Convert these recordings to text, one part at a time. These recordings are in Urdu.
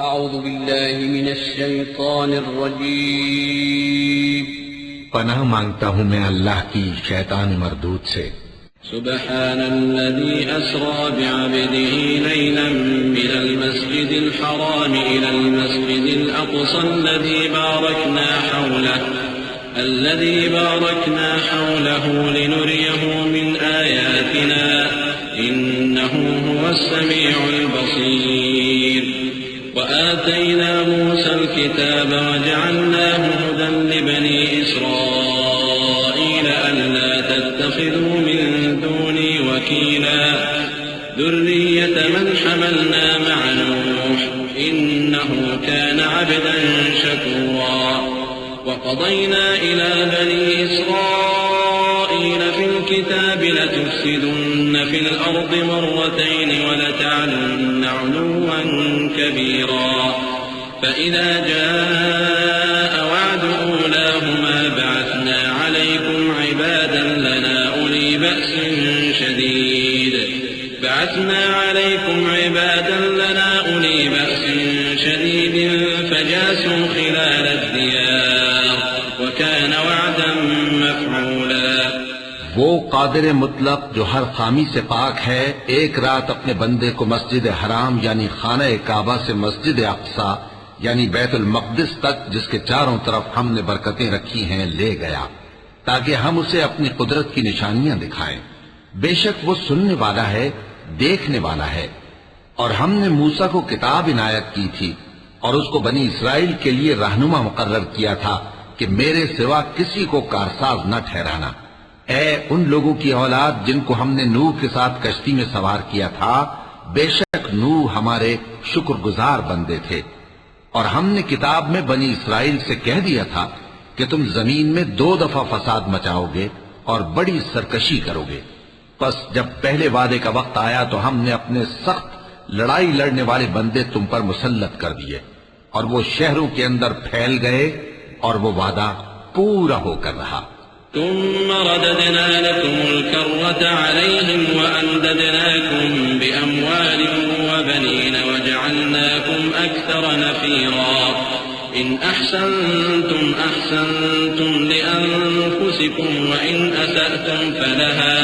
اعوذ باللہ من الشیطان الرجیم پناہ مانگتا ہوں میں اللہ کی شیطان مردود سے۔ سبحان الذي أسرى بعبده ليلا من المسجد الحرام إلى المسجد الأقصى الذي باركنا حوله لنريه من آياتنا إنه هو السميع البصير وآتينا موسى الكتاب وجعلناه هدى لبني إسرائيل ألا تتخذوا من دوني وكيلا ذرية من حملنا مع نوح إنه كان عبدا شكورا وقضينا إلى بني إسرائيل في الكتاب لتفسدن في الأرض مرتين ولتعلن علوا كبيرا فإذا جاء وعد أولاهما بعثنا عليكم عبادا لنا أولي بأس شديد فجاسوا خلال الديار وكان وعدا مفعولا۔ وہ قادر مطلق جو ہر خامی سے پاک ہے، ایک رات اپنے بندے کو مسجد حرام یعنی خانہ کعبہ سے مسجد اقصی یعنی بیت المقدس تک، جس کے چاروں طرف ہم نے برکتیں رکھی ہیں، لے گیا تاکہ ہم اسے اپنی قدرت کی نشانیاں دکھائیں۔ بے شک وہ سننے والا ہے، دیکھنے والا ہے۔ اور ہم نے موسیٰ کو کتاب عنایت کی تھی اور اس کو بنی اسرائیل کے لیے رہنما مقرر کیا تھا کہ میرے سوا کسی کو کارساز نہ ٹھہرانا۔ اے ان لوگوں کی اولاد جن کو ہم نے نوح کے ساتھ کشتی میں سوار کیا تھا، بے شک نوح ہمارے شکر گزار بندے تھے۔ اور ہم نے کتاب میں بنی اسرائیل سے کہہ دیا تھا کہ تم زمین میں 2 دفعہ فساد مچاؤ گے اور بڑی سرکشی کرو گے۔ پس جب پہلے وعدے کا وقت آیا تو ہم نے اپنے سخت لڑائی لڑنے والے بندے تم پر مسلط کر دیے اور وہ شہروں کے اندر پھیل گئے اور وہ وعدہ پورا ہو کر رہا۔ ثم رددنا لكم الكرة عليهم وأمددناكم بأموال وبنين وجعلناكم أكثر نفيرا إن أحسنتم أحسنتم لأنفسكم وإن أسأتم فلها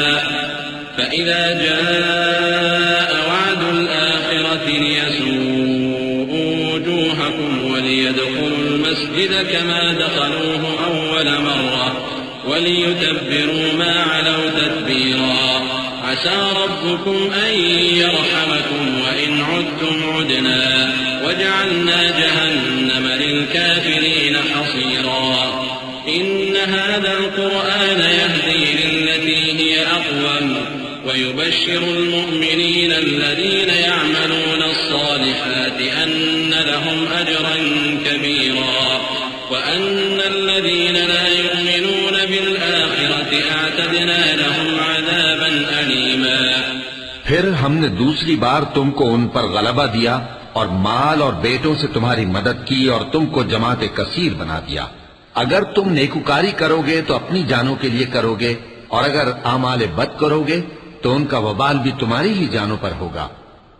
فإذا جاء وعد الآخرة ليسوءوا وجوهكم وليدخلوا المسجد كما دخلوه أول مرة وليتبروا ما علوا تتبيرا عسى ربكم أن يرحمكم وإن عدتم عدنا وجعلنا جهنم للكافرين حصيرا إن هذا القرآن يهدي للتي هي أقوم ويبشر المؤمنين الذين يعملون الصالحات أن لهم أجرا كبيرا وأن الذين لا يؤمنون بالآخرة أعتدنا لهم عذابا أليما۔ پھر ہم نے دوسری بار تم کو ان پر غلبہ دیا اور مال اور بیٹوں سے تمہاری مدد کی اور تم کو جماعت کثیر بنا دیا۔ اگر تم نیکوکاری کرو گے تو اپنی جانوں کے لیے کرو گے، اور اگر اعمال بد کرو گے تو ان کا وبال بھی تمہاری ہی جانوں پر ہوگا۔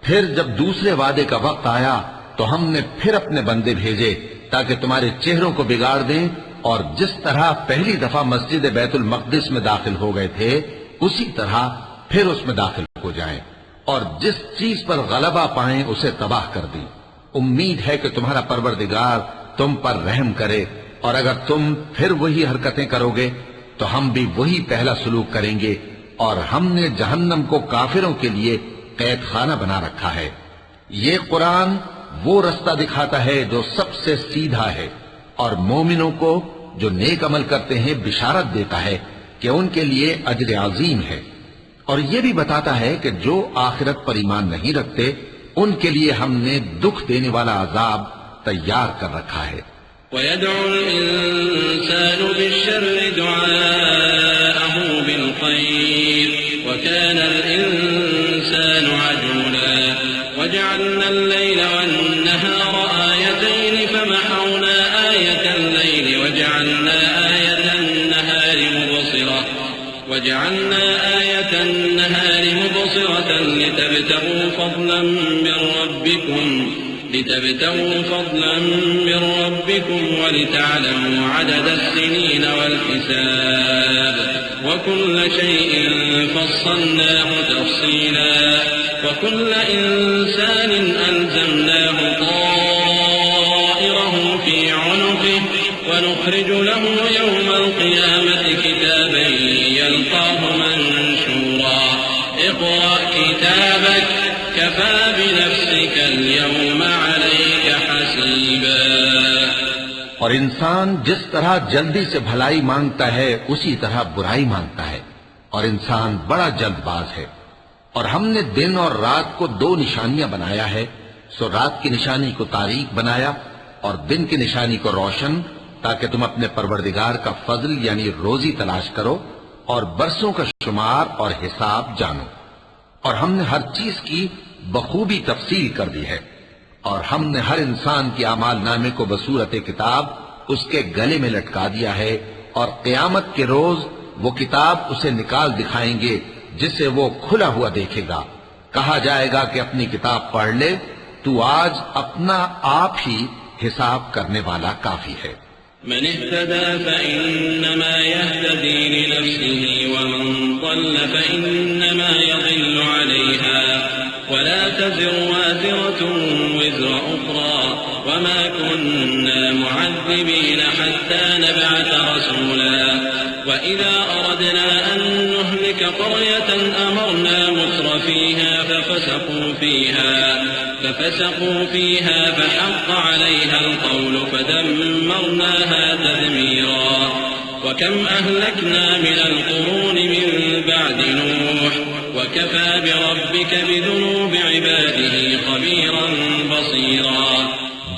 پھر جب دوسرے وعدے کا وقت آیا تو ہم نے پھر اپنے بندے بھیجے تاکہ تمہارے چہروں کو بگاڑ دیں، اور جس طرح پہلی دفعہ مسجد بیت المقدس میں داخل ہو گئے تھے اسی طرح پھر اس میں داخل ہو جائیں، اور جس چیز پر غلبہ پائیں اسے تباہ کر دیں۔ امید ہے کہ تمہارا پروردگار تم پر رحم کرے، اور اگر تم پھر وہی حرکتیں کرو گے تو ہم بھی وہی پہلا سلوک کریں گے، اور ہم نے جہنم کو کافروں کے لیے قید خانہ بنا رکھا ہے۔ یہ قرآن وہ رستہ دکھاتا ہے جو سب سے سیدھا ہے، اور مومنوں کو جو نیک عمل کرتے ہیں بشارت دیتا ہے کہ ان کے لیے اجر عظیم ہے، اور یہ بھی بتاتا ہے کہ جو آخرت پر ایمان نہیں رکھتے ان کے لیے ہم نے دکھ دینے والا عذاب تیار کر رکھا ہے۔ وَيَدْعُ الْإِنسَانُ بِالشَّرِّ دُعَاءَهُ بِالْخَيْرِ وَكَانَ الْإِنسَانُ عَجُولًا وَجَعَلْنَا اللَّيْلَ وَالنَّهَارَ آيَتَيْنِ فَمَحَوْنَا آيَةَ اللَّيْلِ وَجَعَلْنَا آيَةَ النَّهَارِ مُبْصِرَةً لِتَبْتَغُوا فَضْلًا مِّن رَّبِّكُمْ لتبتغوا فضلا من ربكم ولتعلموا عدد السنين والحساب وكل شيء فصلناه تفصيلا وكل إنسان ألزمناه طائره في عنقه ونخرج له يوم القيامة كتابا يلقاه منشورا اقرأ كتابك كفى بنفسك اليوم عليك حسيبا. اور انسان جس طرح جلدی سے بھلائی مانگتا ہے اسی طرح برائی مانگتا ہے، اور انسان بڑا جلد باز ہے. اور ہم نے دن اور رات کو دو نشانیاں بنایا ہے، سو رات کی نشانی کو تاریک بنایا اور دن کی نشانی کو روشن، تاکہ تم اپنے پروردگار کا فضل یعنی روزی تلاش کرو اور برسوں کا شمار اور حساب جانو. اور ہم نے ہر چیز کی بخوبی تفصیل کر دی ہے، اور ہم نے ہر انسان کی اعمال نامے کو بصورت کتاب اس کے گلے میں لٹکا دیا ہے، اور قیامت کے روز وہ کتاب اسے نکال دکھائیں گے جسے وہ کھلا ہوا دیکھے گا. کہا جائے گا کہ اپنی کتاب پڑھ لے، تو آج اپنا آپ ہی حساب کرنے والا کافی ہے. من اهتدى فإنما يهتدي لنفسه ومن ضل فإنما يضل عليها ولا تزر وازرة وزر أخرى وما كنا معذبين حتى نبعث رسولا وإذا أردنا أن نهلك قرية أمرنا مترفيها ففسقوا فيها فحق عليها القول فدمرناها تدميرا. وكم أهلكنا من القرون من بعد نوح وكفى بربك بذنوب عباده خبيرا بصيرا.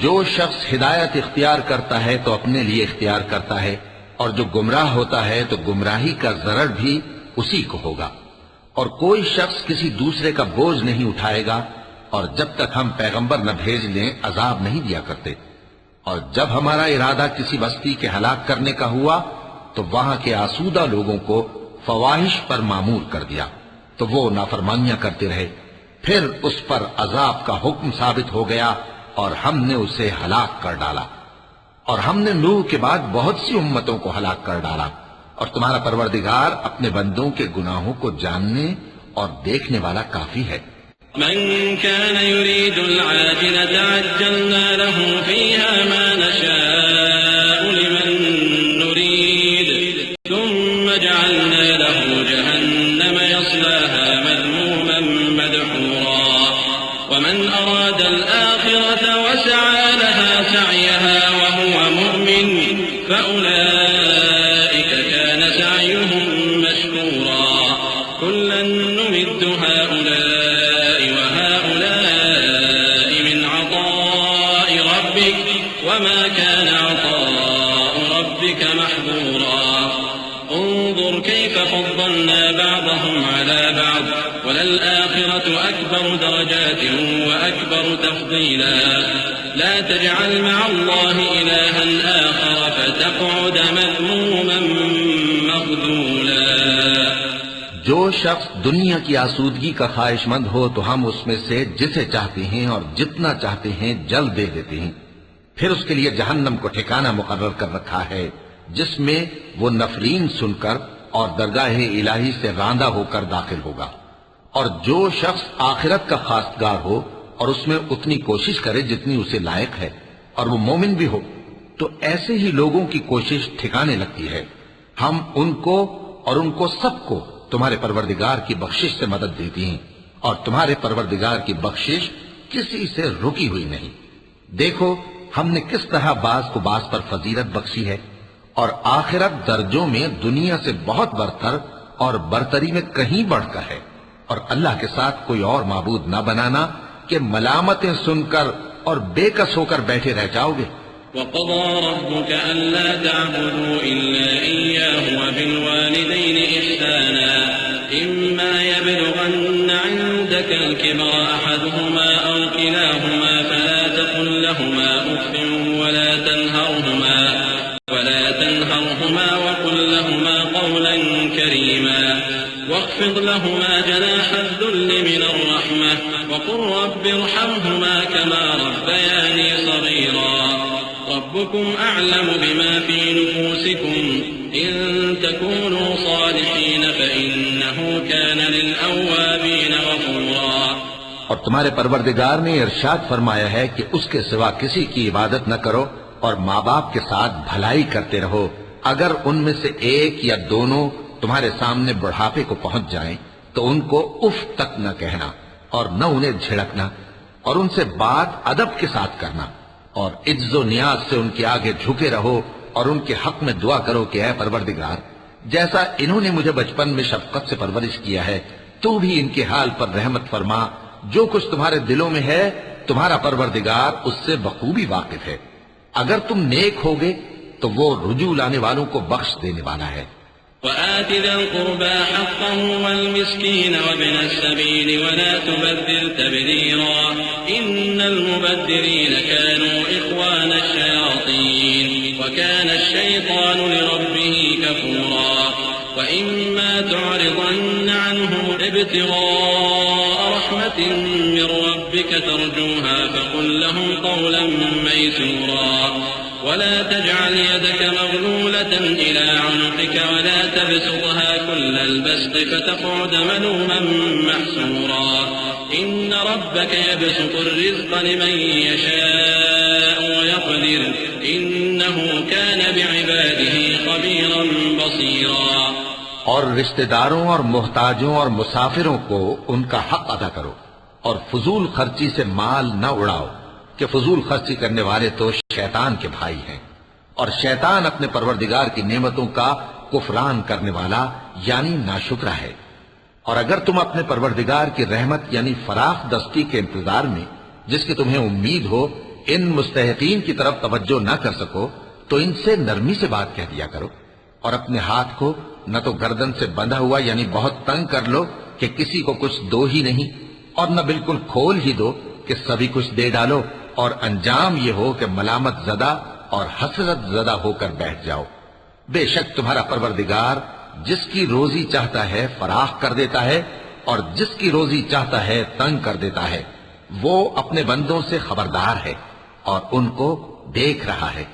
جو شخص ہدایت اختیار کرتا ہے تو اپنے لیے اختیار کرتا ہے، اور جو گمراہ ہوتا ہے تو گمراہی کا ضرر بھی اسی کو ہوگا. اور کوئی شخص کسی دوسرے کا بوجھ نہیں اٹھائے گا، اور جب تک ہم پیغمبر نہ بھیج لیں عذاب نہیں دیا کرتے. اور جب ہمارا ارادہ کسی بستی کے ہلاک کرنے کا ہوا تو وہاں کے آسودہ لوگوں کو فواحش پر معمور کر دیا، تو وہ نافرمانیاں کرتے رہے. پھر اس پر عذاب کا حکم ثابت ہو گیا اور ہم نے اسے ہلاک کر ڈالا. اور ہم نے نوح کے بعد بہت سی امتوں کو ہلاک کر ڈالا. اور تمہارا پروردگار اپنے بندوں کے گناہوں کو جاننے اور دیکھنے والا کافی ہے. من كان يريد العاجلة عجلنا له فيها ما نشاء لمن نريد ثم جعلنا له جهنم يصلاها مذموما مدحورا ومن أراد الآخرة وسعى لها سعيها وهو مؤمن فأولئك كان سعيهم مشكورا. كلا نمد هؤلاء وهؤلاء من عطاء ربك وما كان عطاء ربك محظورا. انظر كيف فضلنا بعضهم على بعض وللآخرة أكبر درجات وأكبر تفضيلا. لا تجعل مع الله إلها آخر فتقعد مذموما مخذولا. جو شخص دنیا کی آسودگی کا خواہش مند ہو تو ہم اس میں سے جسے چاہتے ہیں اور جتنا چاہتے ہیں جلد دے دیتے ہیں. پھر اس کے لیے جہنم کو ٹھکانہ مقرر کر رکھا ہے جس میں وہ نفرین سن کر اور درگاہ الہی سے راندہ ہو کر داخل ہوگا. اور جو شخص آخرت کا خواستگار ہو اور اس میں اتنی کوشش کرے جتنی اسے لائق ہے اور وہ مومن بھی ہو تو ایسے ہی لوگوں کی کوشش ٹھکانے لگتی ہے. ہم ان کو اور ان کو سب کو تمہارے پروردگار کی بخشش سے مدد دیتی ہیں، اور تمہارے پروردگار کی بخشش کسی سے رکی ہوئی نہیں. دیکھو ہم نے کس طرح بعض کو بعض پر فضیلت بخشی ہے، اور آخرت درجوں میں دنیا سے بہت برتر اور برتری میں کہیں بڑھ کر ہے. اور اللہ کے ساتھ کوئی اور معبود نہ بنانا کہ ملامتیں سن کر اور بے کس ہو کر بیٹھے رہ جاؤ گے. وقضى ربك ألا تعبدوا إلا إياه وبالوالدين إحسانا إما يبلغن عندك الكبر أحدهما أو كلاهما فلا تقل لهما أف ولا تنهرهما وقل لهما قولا كريما واخفض لهما جناح الذل من الرحمة وقل رب ارحمهما كما ربياني ربكم أعلم بما في نفوسكم إن تكونوا صالحين فإنه كان للأوابين غفورا. اور تمہارے پروردگار نے ارشاد فرمایا ہے کہ اس کے سوا کسی کی عبادت نہ کرو اور ماں باپ کے ساتھ بھلائی کرتے رہو. اگر ان میں سے ایک یا دونوں تمہارے سامنے بڑھاپے کو پہنچ جائیں تو ان کو اف تک نہ کہنا اور نہ انہیں جھڑکنا، اور ان سے بات ادب کے ساتھ کرنا، اور عجز و نیاز سے ان کے آگے جھکے رہو اور ان کے حق میں دعا کرو کہ اے پروردگار، جیسا انہوں نے مجھے بچپن میں شفقت سے پرورش کیا ہے تو بھی ان کے حال پر رحمت فرما. جو کچھ تمہارے دلوں میں ہے تمہارا پروردگار اس سے بخوبی واقف ہے. اگر تم نیک ہوگے تو وہ رجوع لانے والوں کو بخش دینے والا ہے. وآت ذا القربى حقه والمسكين وابن السبيل ولا تبذر تبذيرا إن المبذرين كانوا إخوان الشياطين وكان الشيطان لربه كفورا. وإما تعرضن عنهم ابتغاء رحمة من ربك ترجوها فقل لهم قولا ميسورا. ولا تجعل يدك مغلولة إلى عنقك ولا تبسطها كل البسط فتقعد ملوما محسورا. إن ربك يبسط الرزق لمن يشاء ويقدر إنه كان بعباده خبيرا بصيرا. اور رشتہ داروں اور محتاجوں اور مسافروں کو ان کا حق ادا کرو اور فضول خرچی سے مال نہ اڑاؤ کہ فضول خرچی کرنے والے تو شیطان کے بھائی ہیں، اور شیطان اپنے پروردگار کی نعمتوں کا کفران کرنے والا یعنی ناشکرا ہے. اور اگر تم اپنے پروردگار کی رحمت یعنی فراخ دستی کے انتظار میں جس کی تمہیں امید ہو ان مستحقین کی طرف توجہ نہ کر سکو تو ان سے نرمی سے بات کہہ دیا کرو، اور اپنے ہاتھ کو نہ تو گردن سے بندھا ہوا یعنی بہت تنگ کر لو کہ کسی کو کچھ دو ہی نہیں، اور نہ بالکل کھول ہی دو کہ سبھی کچھ دے ڈالو، اور انجام یہ ہو کہ ملامت زدہ اور حسرت زدہ ہو کر بیٹھ جاؤ. بے شک تمہارا پروردگار جس کی روزی چاہتا ہے فراخ کر دیتا ہے اور جس کی روزی چاہتا ہے تنگ کر دیتا ہے. وہ اپنے بندوں سے خبردار ہے اور ان کو دیکھ رہا ہے.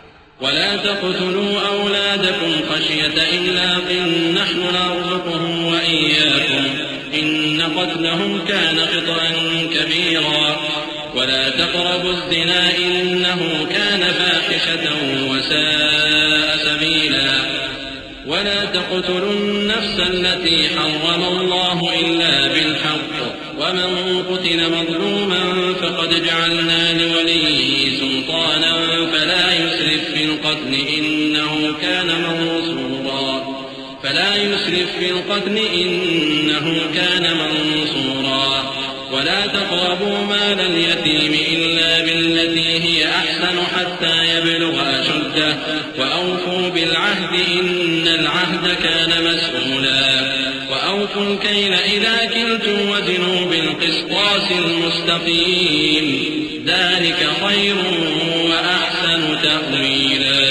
ولا تقتلوا أولادكم خشية إملاق نحن نرزقهم وإياكم إن قتلهم كان خطأ كبيرا. ولا تقربوا الزنا إنه كان فاحشة وساء سبيلا. ولا تقتلوا النفس التي حرم الله إلا بالحق ومن قتل مظلوما فقد جعلنا لوليه سلطانا فلا يسرف في القتل إنه كان منصورا. ولا تقربوا مال اليتيم إلا بالتي هي أحسن حتى يبلغ أشده وأوفوا بالعهد إن العهد كان مسؤولا. وأوفوا الكيل إذا كلتم وزنوا بالقسطاس المستقيم ذلك خير وأحسن تأويلا.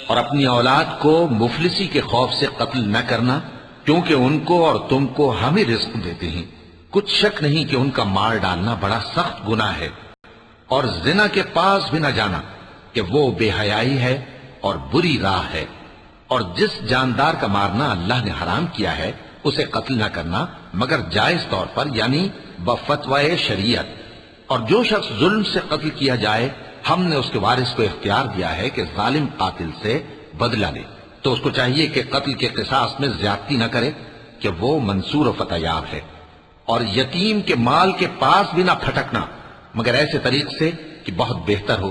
اور اپنی اولاد کو مفلسی کے خوف سے قتل نہ کرنا کیونکہ ان کو اور تم کو ہم ہی رزق دیتے ہیں. کچھ شک نہیں کہ ان کا مار ڈالنا بڑا سخت گناہ ہے. اور زنا کے پاس بھی نہ جانا کہ وہ بے حیائی ہے اور بری راہ ہے. اور جس جاندار کا مارنا اللہ نے حرام کیا ہے اسے قتل نہ کرنا مگر جائز طور پر یعنی بفتوائے شریعت. اور جو شخص ظلم سے قتل کیا جائے ہم نے اس کے وارث کو اختیار دیا ہے کہ ظالم قاتل سے بدلہ لے، تو اس کو چاہیے کہ قتل کے قصاص میں زیادتی نہ کرے کہ وہ منصور و فتح یاب ہے. اور یتیم کے مال کے پاس بھی نہ پھٹکنا مگر ایسے طریق سے کہ بہت بہتر ہو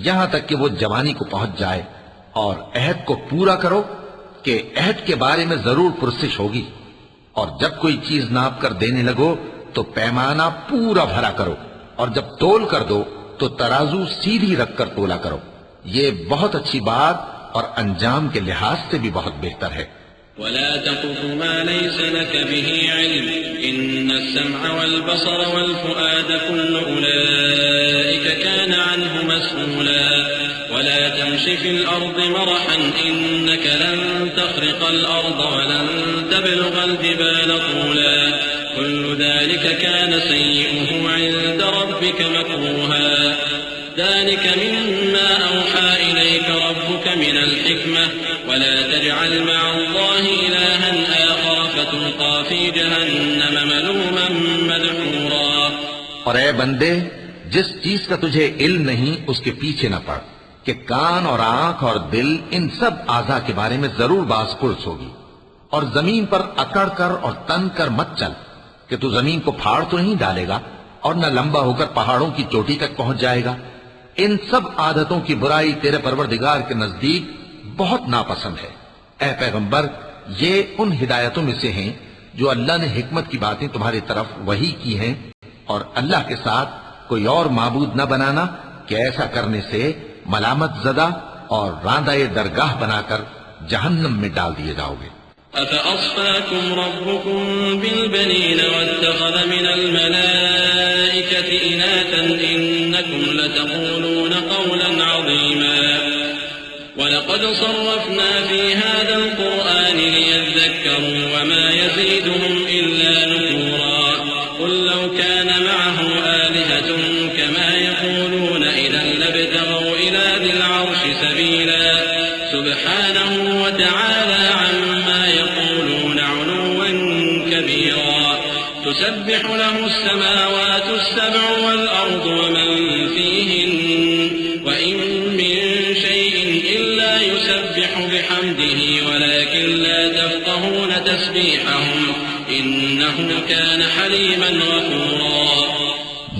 یہاں تک کہ وہ جوانی کو پہنچ جائے. اور عہد کو پورا کرو کہ عہد کے بارے میں ضرور پرسش ہوگی. اور جب کوئی چیز ناپ کر دینے لگو تو پیمانہ پورا بھرا کرو، اور جب تول کر دو تو ترازو سیدھی رکھ کر تولا کرو. یہ بہت اچھی بات اور انجام کے لحاظ سے بھی بہت بہتر ہے. ولا تقف ما ليس لك به علم إن السمع والبصر والفؤاد كل أولئك كان عنه مسؤولا. ولا تمش في الأرض مرحا إنك لن تخرق الأرض ولن تبلغ الجبال طولا. كل ذلك كان سيئه عند ربك مكروها. ذلك مما أوحى يوحى إليك ربك من الحكمة ولا تجعل مع الله إلها آخر فتلقى في جهنم ملوما مدحورا. اور اے بندے، جس چیز کا تجھے علم نہیں اس کے پیچھے نہ پڑ، کہ کان اور آنکھ اور دل ان سب اعضاء کے بارے میں ضرور باز پرس ہوگی. اور زمین پر اکڑ کر اور تن کر مت چل، کہ تو زمین کو پھاڑ تو نہیں ڈالے گا اور نہ لمبا ہو کر پہاڑوں کی چوٹی تک پہنچ جائے گا. ان سب عادتوں کی برائی تیرے پروردگار کے نزدیک بہت ناپسند ہے. اے پیغمبر، یہ ان ہدایتوں میں سے ہیں جو اللہ نے حکمت کی باتیں تمہاری طرف وحی کی ہیں، اور اللہ کے ساتھ کوئی اور معبود نہ بنانا، کہ ایسا کرنے سے ملامت زدہ اور راندہ درگاہ بنا کر جہنم میں ڈال دیے جاؤ گے. أفأصفاكم ربكم بالبنين واتخذ من الملائكة إناثا إنكم لتقولون قولا عظيما. ولقد صرفنا في هذا القرآن ليذكروا وما يزيدهم إلا نفورا. قل لو كان معه آلهة كما يقولون إذا لابتغوا إلى ذي العرش سبيلا. سبحانه وتعالى عما يقولون علوا كبيرا. تسبح له السماوات السبع والأرض ومن فيهن وإن من شيء إلا يسبح بحمده ولكن لا تفقهون تسبيحهم إنه كان حليما غفورا.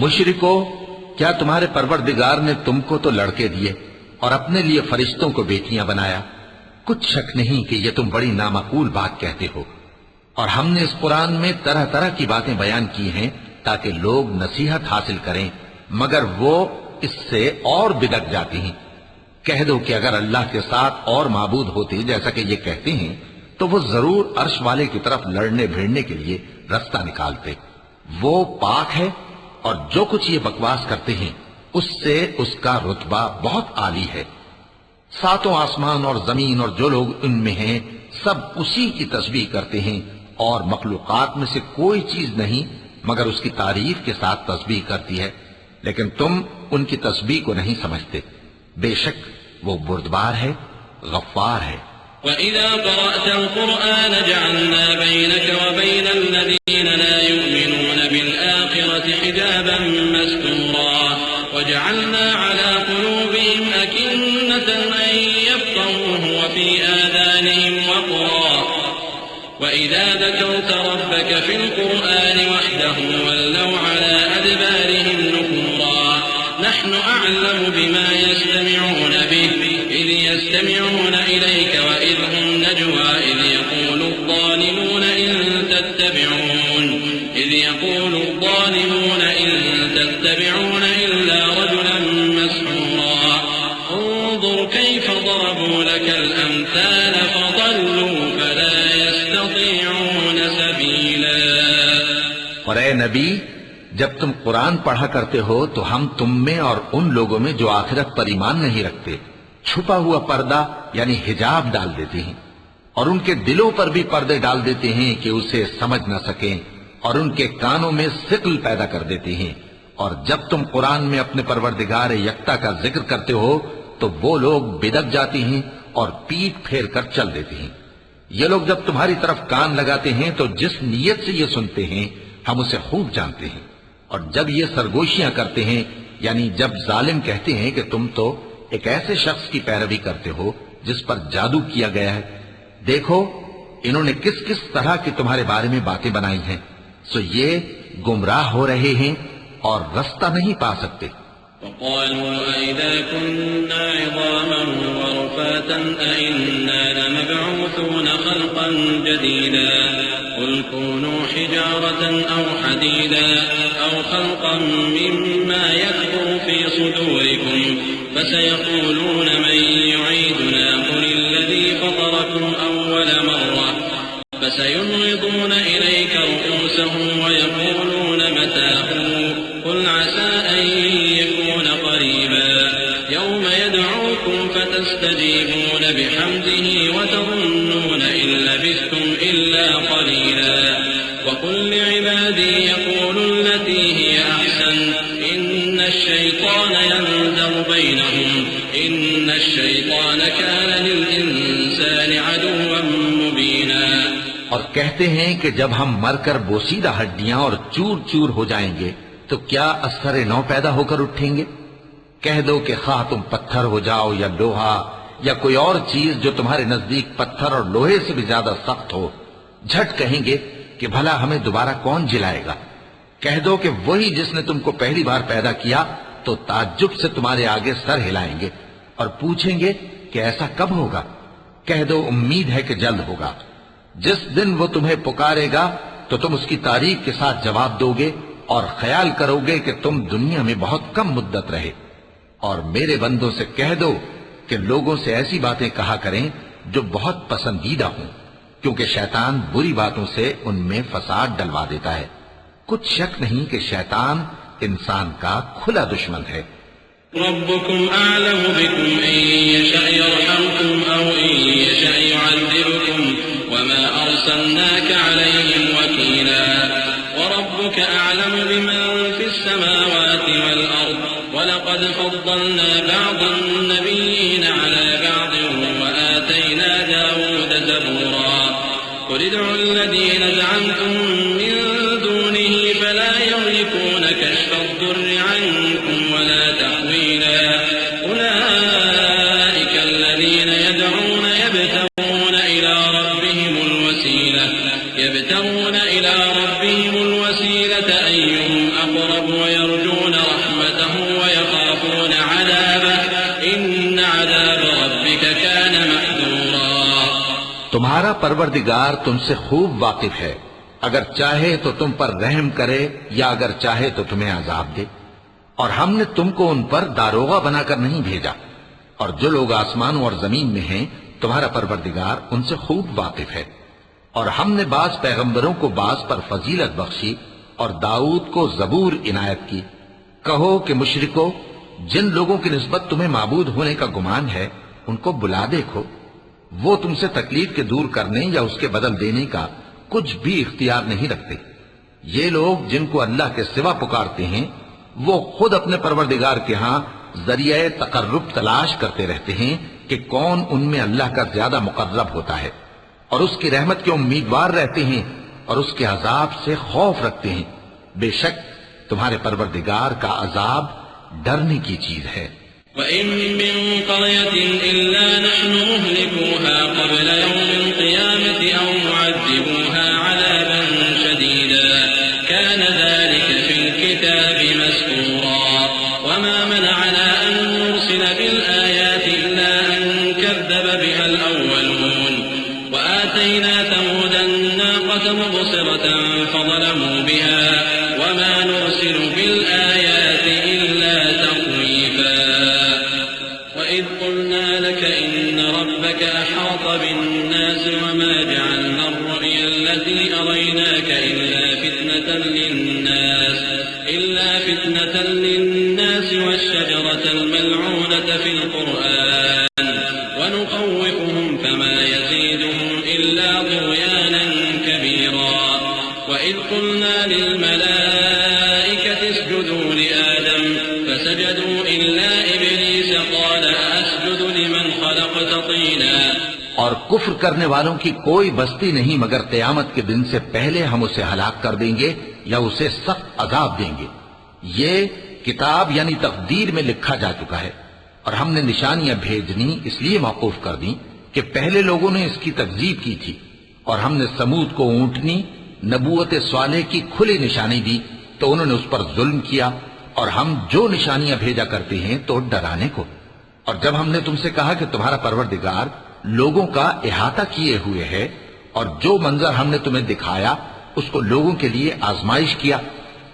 مشرکو، کیا تمہارے پروردگار نے تم کو تو لڑکے دیے اور اپنے لیے فرشتوں کو بیٹیاں بنایا؟ کچھ شک نہیں کہ یہ تم بڑی نامعقول بات کہتے ہو. اور ہم نے اس قرآن میں طرح طرح کی باتیں بیان کی ہیں تاکہ لوگ نصیحت حاصل کریں، مگر وہ اس سے اور بدک جاتے ہیں. کہہ دو کہ اگر اللہ کے ساتھ اور معبود ہوتے جیسا کہ یہ کہتے ہیں تو وہ ضرور عرش والے کی طرف لڑنے بھیڑنے کے لیے رستہ نکالتے. وہ پاک ہے، اور جو کچھ یہ بکواس کرتے ہیں اس سے اس کا رتبہ بہت عالی ہے. ساتوں آسمان اور زمین اور جو لوگ ان میں ہیں سب اسی کی تسبیح کرتے ہیں، اور مخلوقات میں سے کوئی چیز نہیں مگر اس کی تعریف کے ساتھ تسبیح کرتی ہے، لیکن تم ان کی تسبیح کو نہیں سمجھتے. بے شک وہ بردبار ہے، غفار ہے. وَإِذَا قَرَأْتَ الْقُرْآنَ جَعَلْنَا بَيْنَكَ وَبَيْنَ الَّذِينَ لَا يُؤْمِنُونَ بِالْآخِرَةِ حِجَابًا مَسْتُورًا وَجَعَلْنَا عَلَى قُلُوبِهِمْ أَكِنَّةً أَن يَفْقَهُوهُ وَفِي آذَانِهِمْ وَقْرًا وَإِذَا ذَكَرْتَ رَبَّكَ فِي الْقُرْآنِ وَحْدَهُ وَلَّوْا عَلَى أَدْبَارِهِمْ نُفُورًا. نَحْنُ أَعْلَمُ بِمَا يَسْتَمِعُونَ بِهِ إِذْ يَسْتَمِعُونَ إِلَيْكَ وَإِذْ هُمْ نَجْوَى إِذْ يَقُولُ الظَّالِمُونَ إِن تَتَّبِعُونَ إِلَّا رَجُلًا مَسْحُورًا. انظُرْ كَيْفَ ضَرَبُوا لَكَ الْأَمْثَالَ فَضَلُّوا فَلَا يَسْتَطِيعُونَ سَبِيلًا. اور اے نبی، جب تم قرآن پڑھا کرتے ہو تو ہم تم میں اور ان لوگوں میں جو آخرت پر ایمان نہیں رکھتے چھپا ہوا پردہ یعنی حجاب ڈال دیتے ہیں، اور ان کے دلوں پر بھی پردے ڈال دیتے ہیں کہ اسے سمجھ نہ سکیں، اور ان کے کانوں میں ثقل پیدا کر دیتے ہیں. اور جب تم قرآن میں اپنے پروردگار یکتا کا ذکر کرتے ہو تو وہ لوگ بدک جاتے ہیں اور پیٹ پھیر کر چل دیتے ہیں. یہ لوگ جب تمہاری طرف کان لگاتے ہیں تو جس نیت سے یہ سنتے ہیں ہم اسے خوب جانتے ہیں. اور جب یہ سرگوشیاں کرتے ہیں یعنی جب ظالم کہتے ہیں کہ تم تو ایک ایسے شخص کی پیروی کرتے ہو جس پر جادو کیا گیا ہے، دیکھو انہوں نے کس کس طرح کی تمہارے بارے میں باتیں بنائی ہیں، سو یہ گمراہ ہو رہے ہیں اور رستہ نہیں پا سکتے. وقالوا أَإِذَا كُنَّا عِظَامًا وَرُفَاتًا أَإِنَّا لَمَبْعُوثُونَ خَلْقًا جَدِيدًا قُلْ كُونُوا حِجَارَةً أَوْ حَدِيدًا أَوْ خَلْقًا مِّمَّا يَكْبُرُ فِي صُدُورِكُمْ فَسَيَقُولُونَ مَن يُعِيدُنَا قُلِ الَّذِي فَطَرَكُمْ أَوَّلَ مَرَّةٍ فَسَيُنْغِضُونَ إِلَيْكَ رُءُوسَهُمْ وَيَقُولُونَ مَتَىٰ قُلْ عَسَىٰ أَن يَكُونَ قَرِيبًا يَوْمَ يَدْعُوكُمْ فَتَسْتَجِيبُونَ بِحَمْدِهِ وَتَظُنُّونَ إِن لَّبِثْتُمْ إِلَّا قَلِيلًا وَقُل لِّعِبَادِي يَقُولُوا الَّتِي هِيَ أَحْسَنُ إِنَّ الشَّيْطَانَ يَنزَغُ بَيْنَهُمْ إِنَّ الشيطان كان للإنسان عدوا مبينا. اور کہتے ہیں کہ جب ہم مر کر بوسیدہ ہڈیاں اور چور چور ہو جائیں گے تو کیا اثر نو پیدا ہو کر اٹھیں گے؟ کہہ دو کہ خواہ تم پتھر ہو جاؤ یا لوہا یا کوئی اور چیز جو تمہارے نزدیک پتھر اور لوہے سے بھی زیادہ سخت ہو، جھٹ کہیں گے کہ بھلا ہمیں دوبارہ کون جلائے گا؟ کہہ دو کہ وہی جس نے تم کو پہلی بار پیدا کیا تو تعجب سے تمہارے آگے سر ہلائیں گے اور پوچھیں گے کہ ایسا کب ہوگا؟ کہہ دو امید ہے کہ جلد ہوگا. جس دن وہ تمہیں پکارے گا تو تم اس کی تعریف کے ساتھ جواب دو گے اور خیال کرو گے کہ تم دنیا میں بہت کم مدت رہے. اور میرے بندوں سے کہہ دو کہ لوگوں سے ایسی باتیں کہا کریں جو بہت پسندیدہ ہوں، کیونکہ شیطان بری باتوں سے ان میں فساد ڈلوا دیتا ہے. کچھ شک نہیں کہ شیطان انسان کا کھلا دشمن ہے. ربكم أعلم بكم إن يشأ يرحمكم أو إن يشأ يعذبكم وما أرسلناك عليهم وكيلا. وربك أعلم بمن في السماوات والأرض ولقد فضلنا بعض النبيين على بعض وآتينا داود زبورا. قل ادعوا الذين زعمتم من دونه فلا يملكون كشف الضر عنكم ولا تحويلا. أولئك الذين يدعون يبتغون إلى ربهم الوسيلة أيهم أقرب ويرجون رحمته ويخافون عذابه إن عذاب ربك كان محذورا. تمہارا پروردگار تم سے خوب واقف ہے، اگر چاہے تو تم پر رحم کرے یا اگر چاہے تو تمہیں عذاب دے. اور ہم نے تم کو ان پر داروغہ بنا کر نہیں بھیجا، اور جو لوگ آسمانوں اور زمین میں ہیں تمہارا پروردگار ان سے خوب واقف ہے. اور ہم نے بعض پیغمبروں کو بعض پر فضیلت بخشی اور داؤد کو زبور عنایت کی. کہو کہ مشرکو، جن لوگوں کی نسبت تمہیں معبود ہونے کا گمان ہے ان کو بلا دیکھو، وہ تم سے تکلیف کے دور کرنے یا اس کے بدل دینے کا کچھ بھی اختیار نہیں رکھتے. یہ لوگ جن کو اللہ کے سوا پکارتے ہیں وہ خود اپنے پروردگار کے ہاں ذریعہ تقرب تلاش کرتے رہتے ہیں کہ کون ان میں اللہ کا زیادہ مقرب ہوتا ہے، اور اس کی رحمت کے امیدوار رہتے ہیں اور اس کے عذاب سے خوف رکھتے ہیں. بے شک تمہارے پروردگار کا عذاب ڈرنے کی چیز ہے. وَإِن مِّن قَرْيَةٍ إِلَّا نَحْنُ مُهْلِكُوهَا قَبْلَ يَوْمِ الْقِيَامَةِ أَوْ مُعَذِّبُوهَا عَذَابًا شَدِيدًا كَانَ ذَلِكَ فِي الْكِتَابِ مَسْطُورًا. وَمَا مَنَعَنَا أَن نُّرْسِلَ بِالْآيَاتِ إِلَّا أَن كَذَّبَ بِهَا الْأَوَّلُونَ. وَآتَيْنَا ثَمُودَ النَّاقَةَ مُبْصِرَةً فَظَلَمُوا بِهَا وَمَا نُرْسِلُ بِالْآيَاتِ إِلَّا تَخْوِيفًا. وَإِذْ قُلْنَا لَكَ إِنَّ رَبَّكَ أَحَاطَ بِالنَّاسِ وَمَا جَعَلْنَا الرُّؤْيَا الَّتِي أَرَيْنَاكَ إِلَّا فِتْنَةً لِلنَّاسِ وَالشَّجَرَةَ الْمَلْعُونَةَ فِي الْقُرْآنِ وَنُخَوِّفُهُمْ فَمَا يَزِيدُهُمْ إِلَّا طُغْيَانًا كَبِيرًا. وَإِذْ قُلْنَا لِلْمَلَائِكَةِ اسْجُدُوا لِآدَمَ فَسَجَدُوا إِلَّا إِبْلِيسَ قَالَ أَسْجُدُ لِمَنْ خَلَقْتَ طِينًا. اور کفر کرنے والوں کی کوئی بستی نہیں مگر قیامت کے دن سے پہلے ہم اسے ہلاک کر دیں گے یا اسے سخت عذاب دیں گے. یہ کتاب یعنی تقدیر میں لکھا جا چکا ہے، اور ہم نے نشانیاں بھیجنی اس لیے موقوف کر دیں کہ پہلے لوگوں نے اس کی تکذیب کی تھی. اور ہم نے سمود کو اونٹنی نبوت صالح کی کھلی نشانی دی تو انہوں نے اس پر ظلم کیا. اور ہم جو نشانیاں بھیجا کرتے ہیں تو ڈرانے کو. اور جب ہم نے تم سے کہا کہ تمہارا پروردگار لوگوں کا احاطہ کیے ہوئے ہے اور جو منظر ہم نے تمہیں دکھایا اس کو لوگوں کے لیے آزمائش کیا،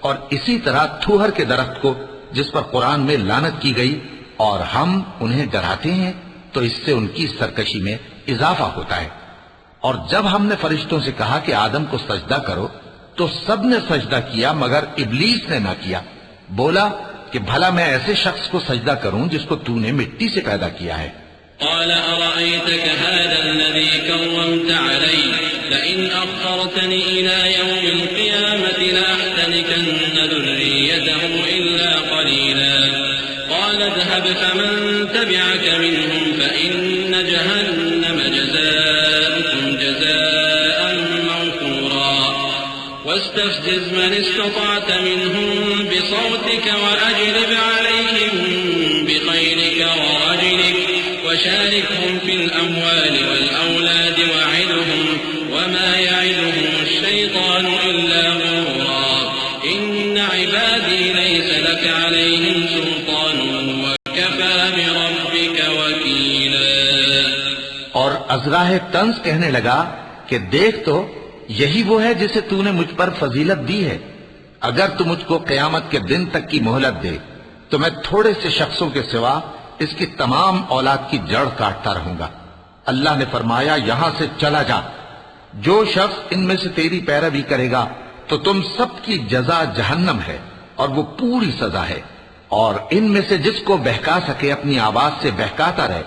اور اسی طرح تھوہر کے درخت کو جس پر قرآن میں لعنت کی گئی، اور ہم انہیں ڈراتے ہیں تو اس سے ان کی سرکشی میں اضافہ ہوتا ہے. اور جب ہم نے فرشتوں سے کہا کہ آدم کو سجدہ کرو تو سب نے سجدہ کیا مگر ابلیس نے نہ کیا. بولا کہ بھلا میں ایسے شخص کو سجدہ کروں جس کو تو نے مٹی سے پیدا کیا ہے. قال أرأيتك هذا الذي كرمت علي لئن أخرتني إلى يوم القيامة لأحتنكن ذريته إلا قليلا. قال قال اذهب فمن تبعك منهم فإن جهنم جزاؤكم جزاء موفورا واستفزز من استطعت منهم بصوتك وأجلب عليهم بخيلك ورجلك وشاركهم في الأموال والأولاد وعدهم وما يعدهم الشيطان إلا غرورا إن عبادي ليس لك عليهم سلطان وكفى بربك وكيلا. اور ازراہ طنز کہنے لگا کہ دیکھ تو یہی وہ ہے جسے تو نے مجھ پر فضیلت دی ہے. اگر تو مجھ کو قیامت کے دن تک کی مہلت دے تو میں تھوڑے سے شخصوں کے سوا اس کی تمام اولاد کی جڑ کاٹتا رہوں گا. اللہ نے فرمایا یہاں سے چلا جا. جو شخص ان میں سے تیری پیروی کرے گا تو تم سب کی جزا جہنم ہے اور وہ پوری سزا ہے. اور ان میں سے جس کو بہکا سکے اپنی آواز سے بہکاتا رہے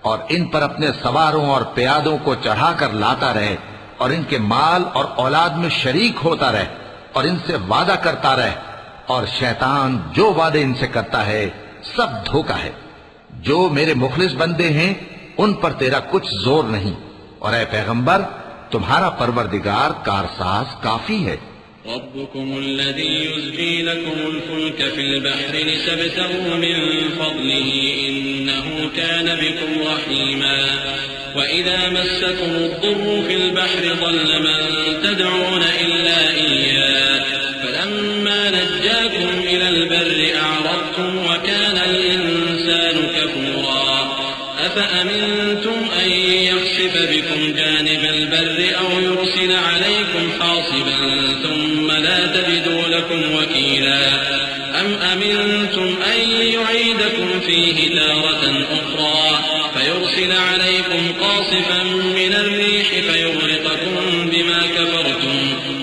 اور ان پر اپنے سواروں اور پیادوں کو چڑھا کر لاتا رہے اور ان کے مال اور اولاد میں شریک ہوتا رہے اور ان سے وعدہ کرتا رہے. اور شیطان جو وعدے ان سے کرتا ہے سب دھوکہ ہے. جو میرے مخلص بندے ہیں ان پر تیرا کچھ زور نہیں. اور اے پیغمبر تمہارا پروردگار کارساز کافی ہے. ربكم الذي يزجي لكم الفلك في البحر لتبتغوا من فضله إنه كان بكم رحيما وإذا مسكم الضر في البحر ضل من تدعون إلا إياه فلما نجاكم إلى البر أعرضتم وكان الإنسان كفورا أفأمنتم أن يخسف بكم جانب البر أو يرسل عليكم حاصبا ثم لا تجدوا لكم وكيلا أم أمنتم أن يعيدكم فيه تارة أخرى فيرسل عليكم قاصفا من الريح فيغرقكم بما كفرتم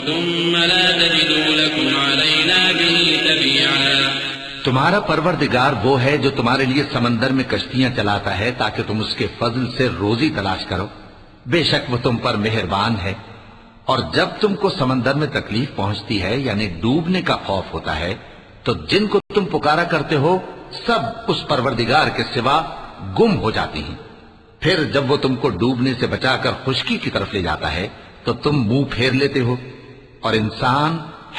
ثم لا تجدوا لكم علينا به تبيعا. تمہارا پروردگار وہ ہے جو تمہارے لیے سمندر میں کشتیاں چلاتا ہے تاکہ تم اس کے فضل سے روزی تلاش کرو. بے شک وہ تم پر مہربان ہے. اور جب تم کو سمندر میں تکلیف پہنچتی ہے یعنی ڈوبنے کا خوف ہوتا ہے تو جن کو تم پکارا کرتے ہو سب اس پروردگار کے سوا گم ہو جاتی ہیں. پھر جب وہ تم کو ڈوبنے سے بچا کر خشکی کی طرف لے جاتا ہے تو تم منہ پھیر لیتے ہو. اور انسان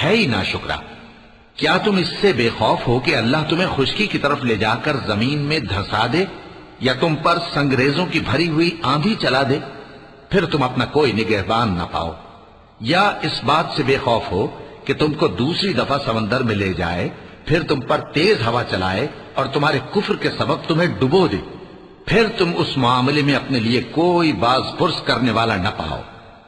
ہے ہی ناشکرا. کیا تم اس سے بے خوف ہو کہ اللہ تمہیں خشکی کی طرف لے جا کر زمین میں دھسا دے یا تم پر سنگریزوں کی بھری ہوئی آندھی چلا دے پھر تم اپنا کوئی نگہبان نہ پاؤ؟ یا اس بات سے بے خوف ہو کہ تم کو دوسری دفعہ سمندر میں لے جائے پھر تم پر تیز ہوا چلائے اور تمہارے کفر کے سبب تمہیں ڈبو دے پھر تم اس معاملے میں اپنے لیے کوئی باز پرس کرنے والا نہ پاؤ.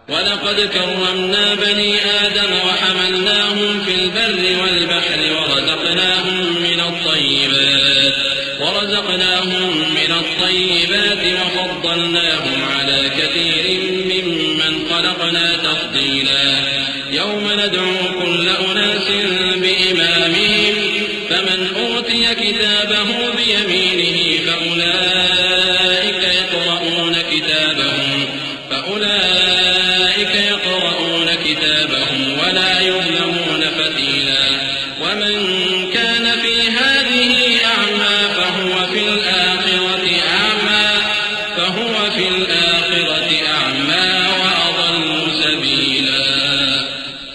وَلَقَدْ كَرَّمْنَا بَنِي آدَمَ وَحَمَلْنَاهُمْ فِي الْبَرِّ وَالْبَحْرِ ورزقناهم من الطيبات وفضلناهم على كثير ممن خلقنا تفضيلا. يوم ندعو كل أناس بإمامهم فمن أوتي كتابه بيمينه فأولئك يقرؤون كتابهم ولا يظلمون فتيلا. ومن كان في هذه أعمى فهو في الآخرة أعمى وأضل سبيلا.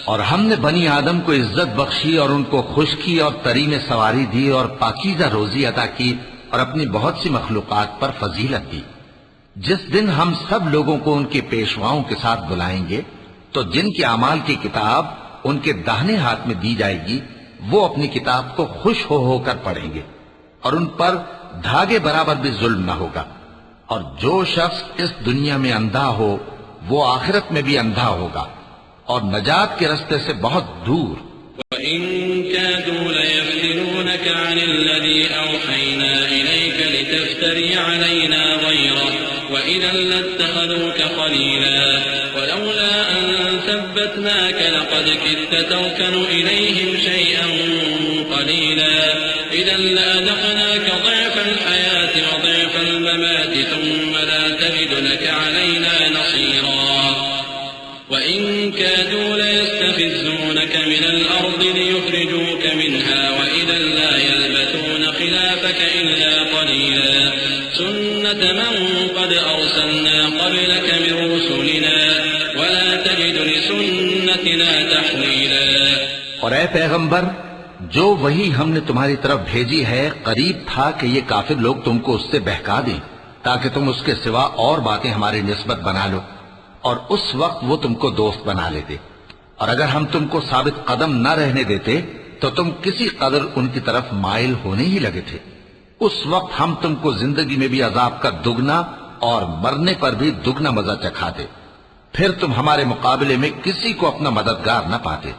اور ہم نے بنی آدم کو عزت بخشی اور ان کو خشکی اور تری میں سواری دی اور پاکیزہ روزی عطا کی اور اپنی بہت سی مخلوقات پر فضیلت دی. جس دن ہم سب لوگوں کو ان کے پیشواؤں کے ساتھ بلائیں گے تو جن کے اعمال کی کتاب ان کے داہنے ہاتھ میں دی جائے گی وہ اپنی کتاب کو خوش ہو کر پڑھیں گے اور ان پر دھاگے برابر بھی ظلم نہ ہوگا. اور جو شخص اس دنیا میں اندھا ہو وہ آخرت میں بھی اندھا ہوگا اور نجات کے رستے سے بہت دور. وَإِن كَادُوا لَيَفْتِنُونَكَ عَنِ الَّذِي أَوْحَيْنَا إِلَيْكَ لِتَفْتَرِيَ عَلَيْنَا غَيْرَهُ وَإِذًا لَّاتَّخَذُوكَ خَلِيلًا وَلَوْلَا أَن ثَبَّتْنَاكَ لَقَدْ كِدتَّ تَرْكَنُ إِلَيْهِمْ شَيْئًا قَلِيلًا إِذًا لَّأَذَقْنَاكَ ضِعْفَ الْحَيَاةِ وَضِعْفَ الْمَمَاتِ ثُمَّ لَا تَجِدُ لَكَ عَلَيْنَا نَصِيرًا. وَإِن كَادُوا لَيَسْتَفِزُّونَكَ مِنَ الْأَرْضِ لِيُخْرِجُوكَ مِنْهَا وَإِذًا لَّا يَلْبَثُونَ خِلَافَكَ سنة من قد أرسلنا قبلك من رسلنا ولا تجد لسنتنا تحويلا. اور اے پیغمبر، جو وہی ہم نے تمہاری طرف بھیجی ہے قریب تھا کہ یہ کافر لوگ تم کو اس سے بہکا دیں تاکہ تم اس کے سوا اور باتیں ہماری نسبت بنا لو، اور اس وقت وہ تم کو دوست بنا لیتے. اور اگر ہم تم کو ثابت قدم نہ رہنے دیتے تو تم کسی قدر ان کی طرف مائل ہونے ہی لگے تھے. اس وقت ہم تم کو زندگی میں بھی عذاب کا دگنا اور مرنے پر بھی دگنا مزہ چکھاتے، پھر تم ہمارے مقابلے میں کسی کو اپنا مددگار نہ پاتے.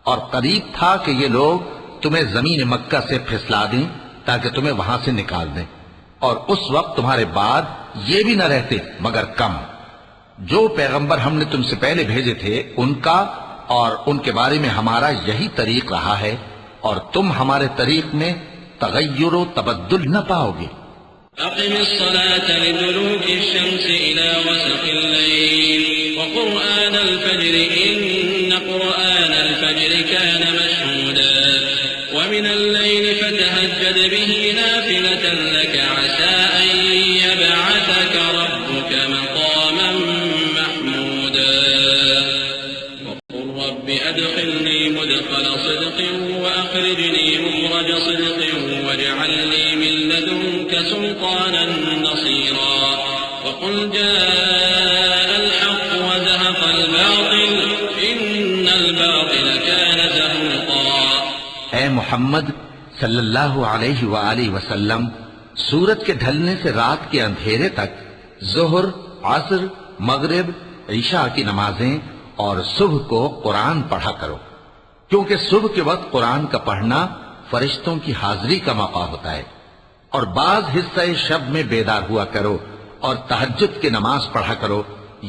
اور قریب تھا کہ یہ لوگ تمہیں زمین مکہ سے پھسلا دیں تاکہ تمہیں وہاں سے نکال دیں، اور اس وقت تمہارے بعد یہ بھی نہ رہتے مگر کم. جو پیغمبر ہم نے تم سے پہلے بھیجے تھے ان کا اور ان کے بارے میں ہمارا یہی طریق رہا ہے، اور تم ہمارے طریق میں تغیر و تبدل نہ پاؤ گے. أقم الصلاة لدلوك الشمس إلى غسق الليل وقرآن الفجر إن قرآن الفجر كان مشهودا ومن الليل فتهجد به نافلة لك عسى أن يبعثك ربك مقاما محمودا. وقل رب أدخلني مدخل صدق وأخرجني مخرج صدق واجعل لي من لدنك سلطانا نصيرا. وقل جاء الحق وزهق الباطل إن الباطل كان زهوقا. اے محمد صلی اللہ علیہ وآلہ وسلم، سورج کے ڈھلنے سے رات کے اندھیرے تک ظہر، عصر، مغرب، عشاء کی نمازیں اور صبح کو قرآن پڑھا کرو، کیونکہ صبح کے وقت قرآن کا پڑھنا فرشتوں کی حاضری کا موقع ہوتا ہے. اور بعض حصہ شب میں بیدار ہوا کرو اور تہجد کی نماز پڑھا کرو.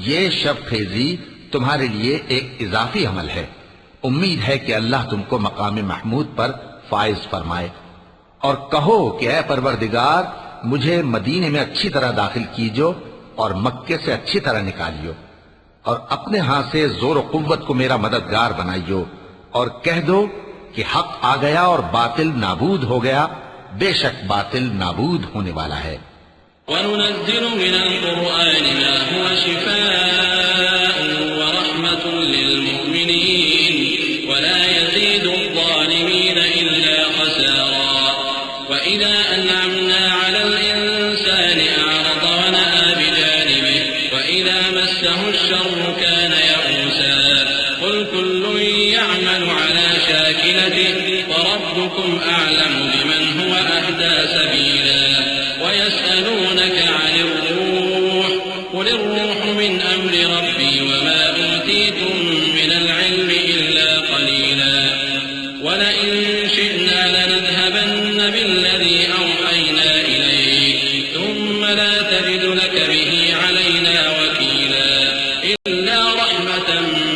یہ شب خیزی تمہارے لیے ایک اضافی عمل ہے. امید ہے کہ اللہ تم کو مقام محمود پر فائز فرمائے. اور کہو کہ اے پروردگار، مجھے مدینے میں اچھی طرح داخل کیجو اور مکے سے اچھی طرح نکالیو، اور اپنے ہاں سے زور و قوت کو میرا مددگار بنائیو، اور کہہ دو کہ حق آ گیا اور باطل نابود ہو گیا، بے شک باطل نابود ہونے والا ہے. وَنُنَزِّلُ مِنَ الْقُرْآنِ مَا هُوَ شِفَاءٌ وَرَحْمَةٌ لِّلْمُؤْمِنِينَ وَلَا يَزِيدُ الظَّالِمِينَ إِلَّا خَسَارًا. وَإِذَا أَنْعَمْنَا عَلَى الْإِنسَانِ أَعْرَضَ وَنَأَىٰ بِجَانِبِهِ وَإِذَا مَسَّهُ الشَّرُّ كَانَ يَئُوسًا. قُلْ كُلٌّ يَعْمَلُ عَلَىٰ شَاكِلَتِهِ وَرَبُّكُمْ أَعْلَمُ بِمَنْ هُوَ أَهْدَىٰ سَبِيلًا. وَيَسْأَلُونَكَ عَنِ الرُّوحِ قُلِ الرُّوحُ مِنْ أَمْرِ رَبِّي وَمَا أُوتِيتُم مِّنَ الْعِلْمِ إِلَّا قَلِيلًا. وَلَئِن شِئْنَا لَنَذْهَبَنَّ بِالَّذِي أَوْحَيْنَا إِلَيْكَ ثُمَّ لَا تَجِدُ لَكَ بِهِ عَلَيْنَا وَكِيلًا. إِلَّا رَحْمَةً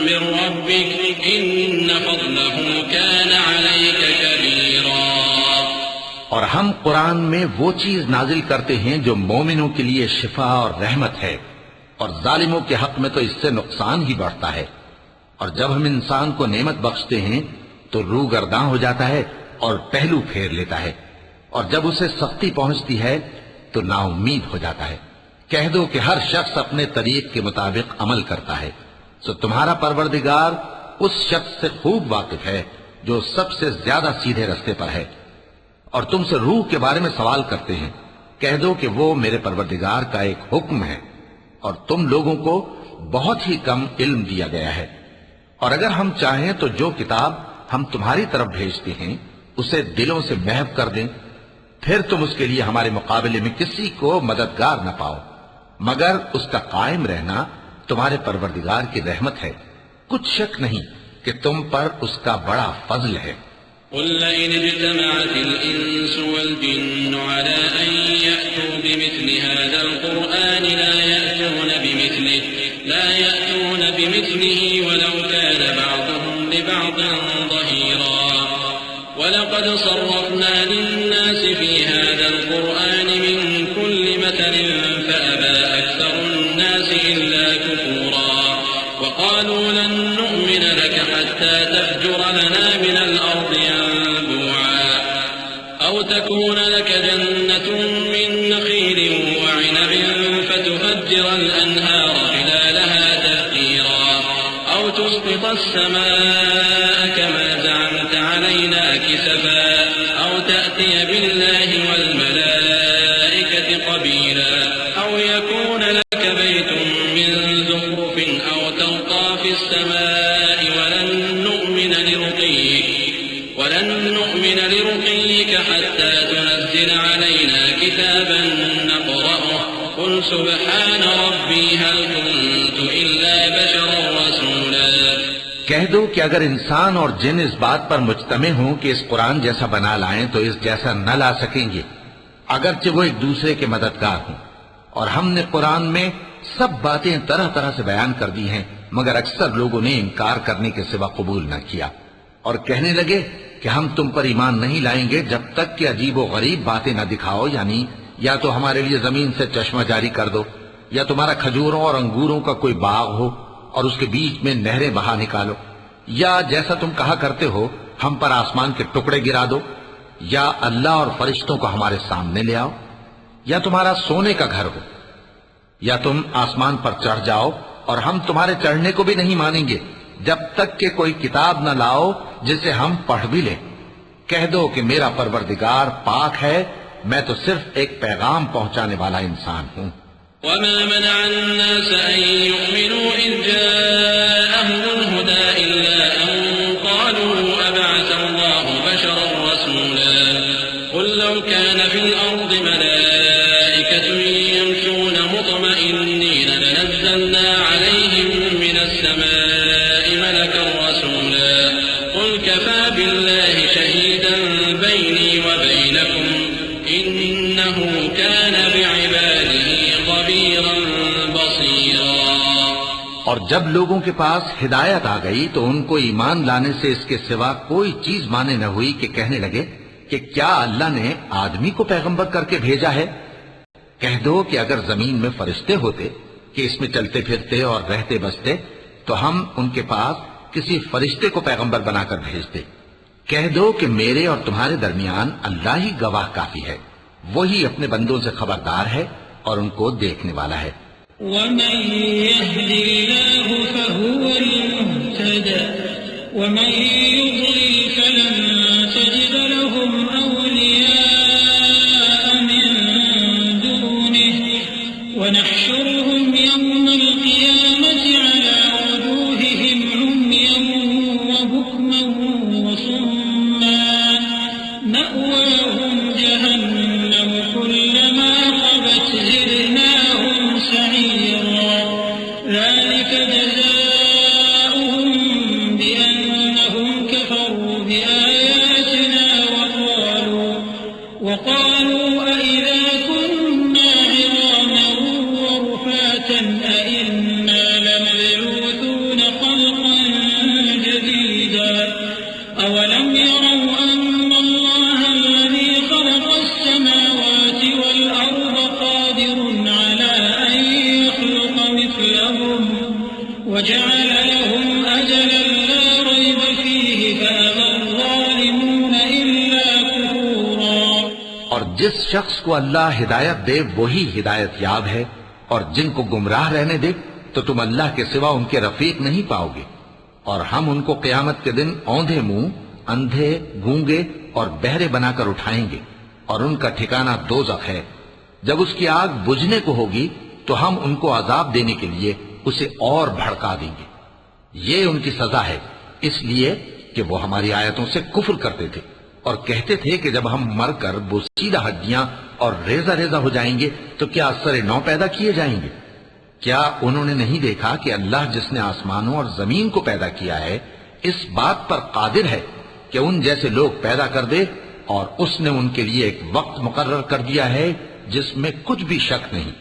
مِّن رَّبِّكَ إِنَّ فَضْلَهُ كَانَ عَلَيْكَ كَبِيرًا. اور ہم قرآن میں وہ چیز نازل کرتے ہیں جو مومنوں کے لیے شفا اور رحمت ہے، اور ظالموں کے حق میں تو اس سے نقصان ہی بڑھتا ہے. اور جب ہم انسان کو نعمت بخشتے ہیں تو روح گرداں ہو جاتا ہے اور پہلو پھیر لیتا ہے، اور جب اسے سختی پہنچتی ہے تو نا امید ہو جاتا ہے. کہہ دو کہ ہر شخص اپنے طریق کے مطابق عمل کرتا ہے، سو تمہارا پروردگار اس شخص سے خوب واقف ہے جو سب سے زیادہ سیدھے رستے پر ہے. اور تم سے روح کے بارے میں سوال کرتے ہیں، کہہ دو کہ وہ میرے پروردگار کا ایک حکم ہے، اور تم لوگوں کو بہت ہی کم علم دیا گیا ہے. اور اگر ہم چاہیں تو جو کتاب ہم تمہاری طرف بھیجتے ہیں اسے دلوں سے محو کر دیں، پھر تم اس کے لیے ہمارے مقابلے میں کسی کو مددگار نہ پاؤ، مگر اس کا قائم رہنا تمہارے پروردگار کی رحمت ہے. کچھ شک نہیں کہ تم پر اس کا بڑا فضل ہے. قل لئن اجتمعت الإنس والجن على أن يأتوا بمثل هذا القرآن لا يأتون بمثله ولو كان بعضهم لبعض ظهيرا. ولقد صرفنا للناس في هذا القرآن من كل مثل فأبى أكثر الناس إلا كفورا. وقالوا لن نؤمن لك حتى تفجر لنا من الأرض ينبوعا أو تكون لك جنة من نخيل وتفجر الأنهار خلالها تفجيرا أو تسقط السماء كما زعمت علينا كسفا أو تأتي بالله والملائكة قبيلا أو يكون لك بيت من زخرف أو ترقى في السماء ولن نؤمن لرقيك حتى تنزل علينا كتابا نقرأه قل سبحان ربي هل كنت إلا بشرا رسولا۔ کہہ دو کہ اگر انسان اور جن اس بات پر مجتمع ہوں کہ اس قرآن جیسا بنا لائیں تو اس جیسا نہ لا سکیں گے، اگرچہ وہ ایک دوسرے کے مددگار ہوں۔ اور ہم نے قرآن میں سب باتیں طرح طرح سے بیان کر دی ہیں، مگر اکثر لوگوں نے انکار کرنے کے سوا قبول نہ کیا، اور کہنے لگے کہ ہم تم پر ایمان نہیں لائیں گے جب تک کہ عجیب و غریب باتیں نہ دکھاؤ، یعنی یا تو ہمارے لیے زمین سے چشمہ جاری کر دو، یا تمہارا کھجوروں اور انگوروں کا کوئی باغ ہو اور اس کے بیچ میں نہریں بہا نکالو، یا جیسا تم کہا کرتے ہو ہم پر آسمان کے ٹکڑے گرا دو، یا اللہ اور فرشتوں کو ہمارے سامنے لے آؤ، یا تمہارا سونے کا گھر ہو، یا تم آسمان پر چڑھ جاؤ اور ہم تمہارے چڑھنے کو بھی نہیں مانیں گے جب تک کہ کوئی کتاب نہ لاؤ جسے ہم پڑھ بھی لیں۔ کہہ دو کہ میرا پروردگار پاک ہے، میں تو صرف ایک پیغام پہنچانے والا انسان ہوں۔ وما منع الناس أن يؤمنوا إذ جاءهم الهدى إلا أن قالوا أبعث الله بشرا رسولا قل لو كان في الأرض ملائكة يمشون مطمئنين لنزلنا عليهم من السماء ملكا رسولا قل كفى بالله شهيدا بيني وبينكم إنه كان بعباده خبيرا بصيرا۔ اور جب لوگوں کے پاس ہدایت آ گئی تو ان کو ایمان لانے سے اس کے سوا کوئی چیز مانے نہ ہوئی کہ کہنے لگے کہ کیا اللہ نے آدمی کو پیغمبر کر کے بھیجا ہے؟ کہہ دو کہ اگر زمین میں فرشتے ہوتے کہ اس میں چلتے پھرتے اور رہتے بستے تو ہم ان کے پاس کسی فرشتے کو پیغمبر بنا کر بھیجتے۔ کہہ دو کہ میرے اور تمہارے درمیان اللہ ہی گواہ کافی ہے، وہی اپنے بندوں سے خبردار ہے اور ان کو دیکھنے والا ہے۔ ومن يهد الله فهو المهتد ومن يضلل فلن تجد لهم أولياء من دونه ونحشرهم يوم القيامة على وجوههم عميا وبكما وصما مأواهم جهنم كلما خبت زدناهم سعيرا ذلك جزاؤهم بأنهم كفروا بآياتنا وقالوا أئذا كنا عظاما ورفاتا أئنا لمبعوثون خلقا جديدا أولم يروا أن الله الذي خلق السماوات والأرض قادر على أن يخلق مثلهم وجعل لهم أجلا لا ريب فيه فأبى الظالمون إلا كفورا۔ اور جس شخص کو اللہ ہدایت دے وہی ہدایت یاب ہے، اور جن کو گمراہ رہنے دے تو تم اللہ کے سوا ان کے رفیق نہیں پاؤ گے۔ اور ہم ان کو قیامت کے دن اوندھے منہ، اندھے، گونگے اور بہرے بنا کر اٹھائیں گے، اور ان کا ٹھکانہ دوزخ ہے۔ جب اس کی آگ بجھنے کو ہوگی تو ہم ان کو عذاب دینے کے لیے اسے اور بھڑکا دیں گے۔ یہ ان کی سزا ہے، اس لیے کہ وہ ہماری آیتوں سے کفر کرتے تھے اور کہتے تھے کہ جب ہم مر کر بوسیدہ ہڈیاں اور ریزہ ریزہ ہو جائیں گے تو کیا اثر نو پیدا کیے جائیں گے؟ کیا انہوں نے نہیں دیکھا کہ اللہ جس نے آسمانوں اور زمین کو پیدا کیا ہے اس بات پر قادر ہے کہ ان جیسے لوگ پیدا کر دے، اور اس نے ان کے لیے ایک وقت مقرر کر دیا ہے جس میں کچھ بھی شک نہیں،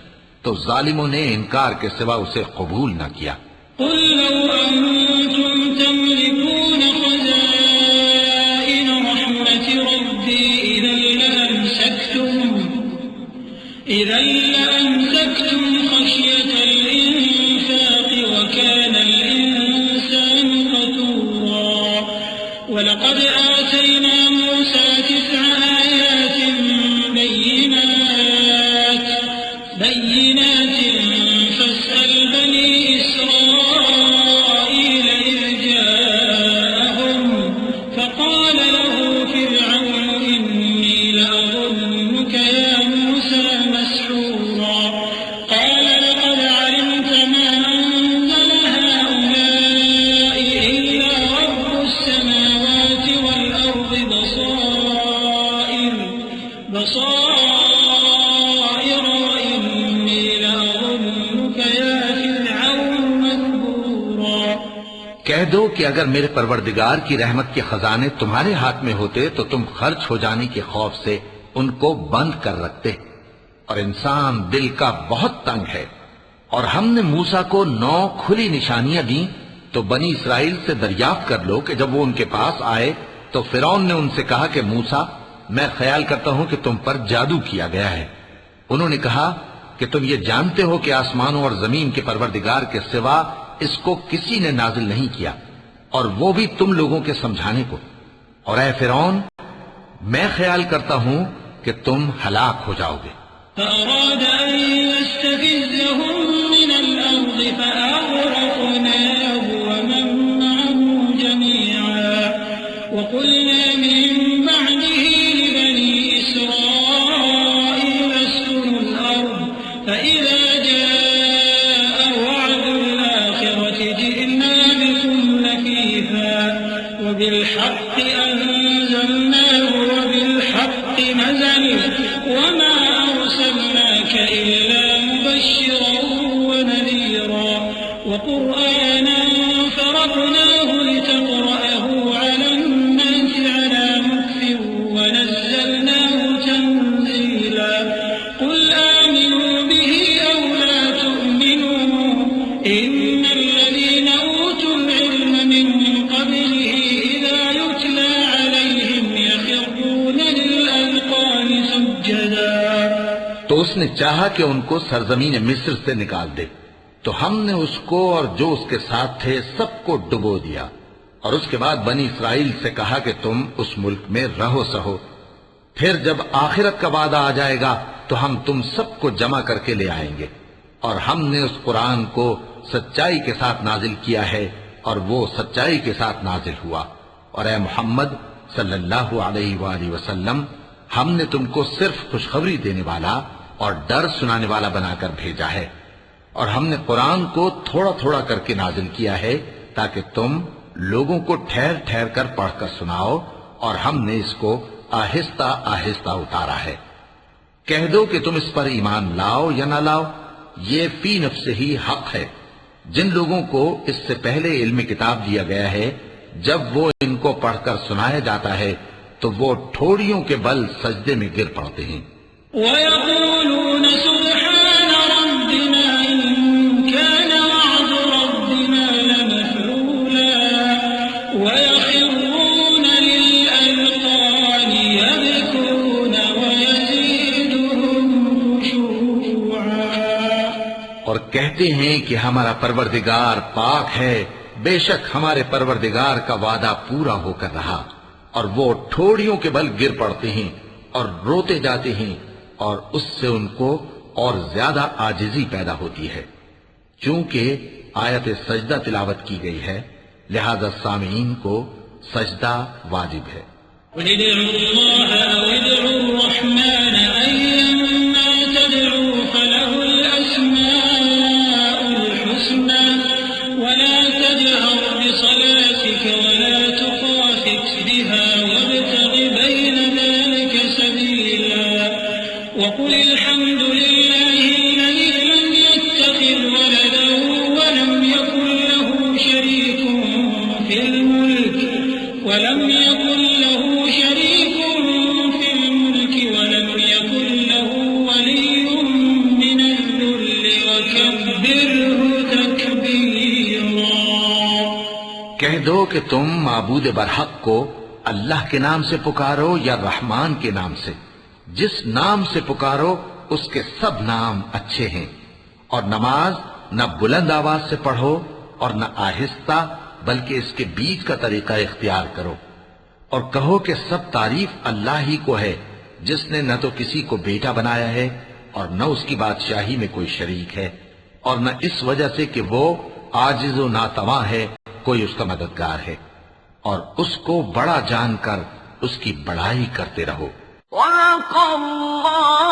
تو ظالموں نے انکار کے سوا اسے قبول نہ کیا۔ قل لو أنتم تملكون خزائن رحمة ربي إذا لأمسكتم خشية الإنفاق وكان الإنسان قتورا ولقد آتينا موسى 9 آيات بينات کہہ دو کہ اگر میرے پروردگار کی رحمت کے خزانے تمہارے ہاتھ میں ہوتے تو تم خرچ ہو جانے کے خوف سے ان کو بند کر رکھتے، اور انسان دل کا بہت تنگ ہے۔ اور ہم نے موسیٰ کو 9 کھلی نشانیاں دیں، تو بنی اسرائیل سے دریافت کر لو کہ جب وہ ان کے پاس آئے تو فرعون نے ان سے کہا کہ موسیٰ، میں خیال کرتا ہوں کہ تم پر جادو کیا گیا ہے۔ انہوں نے کہا کہ تم یہ جانتے ہو کہ آسمانوں اور زمین کے پروردگار کے سوا اس کو کسی نے نازل نہیں کیا، اور وہ بھی تم لوگوں کے سمجھانے کو، اور اے فرعون، میں خیال کرتا ہوں کہ تم ہلاک ہو جاؤ گے۔ فأراد أن يستفزهم من الأرض فأغرقناه ومن معه جميعا وقلنا من بعده لبني إسرائيل اسكنوا الأرض فإذا جاء وعد الآخرة جئنا بكم لفيفا وبالحق أنزلناه وبالحق نزل وما أرسلناك إلا مبشرا ونذيرا وقرآنا فرقناه لتقرأه على الناس على مكث ونزلناه تنزيلا قل آمنوا به أو لا تؤمنوا إن الذين أوتوا العلم من قبله إذا يتلى عليهم يخرون للأذقان سجدا۔ تو اس نے چاہا کہ ان کو سرزمین مصر سے نکال دے، تو ہم نے اس کو اور جو اس کے ساتھ تھے سب کو ڈبو دیا، اور اس کے بعد بنی اسرائیل سے کہا کہ تم اس ملک میں رہو سہو، پھر جب آخرت کا وعدہ آ جائے گا تو ہم تم سب کو جمع کر کے لے آئیں گے۔ اور ہم نے اس قرآن کو سچائی کے ساتھ نازل کیا ہے، اور وہ سچائی کے ساتھ نازل ہوا۔ اور اے محمد صلی اللہ علیہ وآلہ وسلم، ہم نے تم کو صرف خوشخبری دینے والا اور ڈر سنانے والا بنا کر بھیجا ہے، اور ہم نے قرآن کو تھوڑا تھوڑا کر کے نازل کیا ہے تاکہ تم لوگوں کو ٹھہر ٹھہر کر پڑھ کر سناؤ، اور ہم نے اس کو آہستہ آہستہ اتارا ہے۔ کہہ دو کہ تم اس پر ایمان لاؤ یا نہ لاؤ، یہ فی نفس ہی حق ہے۔ جن لوگوں کو اس سے پہلے علم کتاب دیا گیا ہے، جب وہ ان کو پڑھ کر سنایا جاتا ہے تو وہ ٹھوڑیوں کے بل سجدے میں گر پڑتے ہیں۔ وَيَقُولُونَ سُبْحَانَ رَبِّنَا إِن كَانَ وَعْدُ رَبِّنَا لَمَفْعُولًا وَيَخِرُّونَ لِلْأَذْقَانِ يَبْكُونَ وَيَزِيدُهُمْ خُشُوعًا۔ اور کہتے ہیں کہ ہمارا پروردگار پاک ہے، بے شک ہمارے پروردگار کا وعدہ پورا ہو کر رہا، اور وہ ٹھوڑیوں کے بل گر پڑتے ہیں اور روتے جاتے ہیں، اور اس سے ان کو اور زیادہ عاجزی پیدا ہوتی ہے۔ چونکہ آیت سجدہ تلاوت کی گئی ہے، لہذا سامعین کو سجدہ واجب ہے۔ قُلِ ادْعُوا اللَّهَ أَوِ ادْعُوا الرَّحْمَٰنَ أَيَّمَّا تَدْعُوا فَلَهُ الْأَسْمَاءُ الْحُسْنَىٰ وَلَا تَجْهَرْ بِصَلَاتِكَ وَلَا تُخَافِتْ بِهَا وَابْتَغِ بَيْنَ ذَٰلِكَ سَبِيلًا وَقُلِ الْحَمْدُ لِلَّهِ الَّذِي لَمْ يَتَّخِذْ وَلَدًا وَلَمْ يَكُن لَّهُ شَرِيكٌ فِي الْمُلْكِ وَلَمْ يَكُن لَّهُ وَلِيٌّ مِّنَ الذُّلِّ وَكَبِّرْهُ تَكْبِيرًا۔ کہہ دو کہ تم معبود برحق کو اللہ کے نام سے پکارو یا رحمان کے نام سے، جس نام سے پکارو اس کے سب نام اچھے ہیں، اور نماز نہ بلند آواز سے پڑھو اور نہ آہستہ، بلکہ اس کے بیچ کا طریقہ اختیار کرو، اور کہو کہ سب تعریف اللہ ہی کو ہے، جس نے نہ تو کسی کو بیٹا بنایا ہے اور نہ اس کی بادشاہی میں کوئی شریک ہے، اور نہ اس وجہ سے کہ وہ عاجز و ناتواں ہے کوئی اس کا مددگار ہے، اور اس کو بڑا جان کر اس کی بڑائی کرتے رہو۔ وَلَقَ اللَّهُ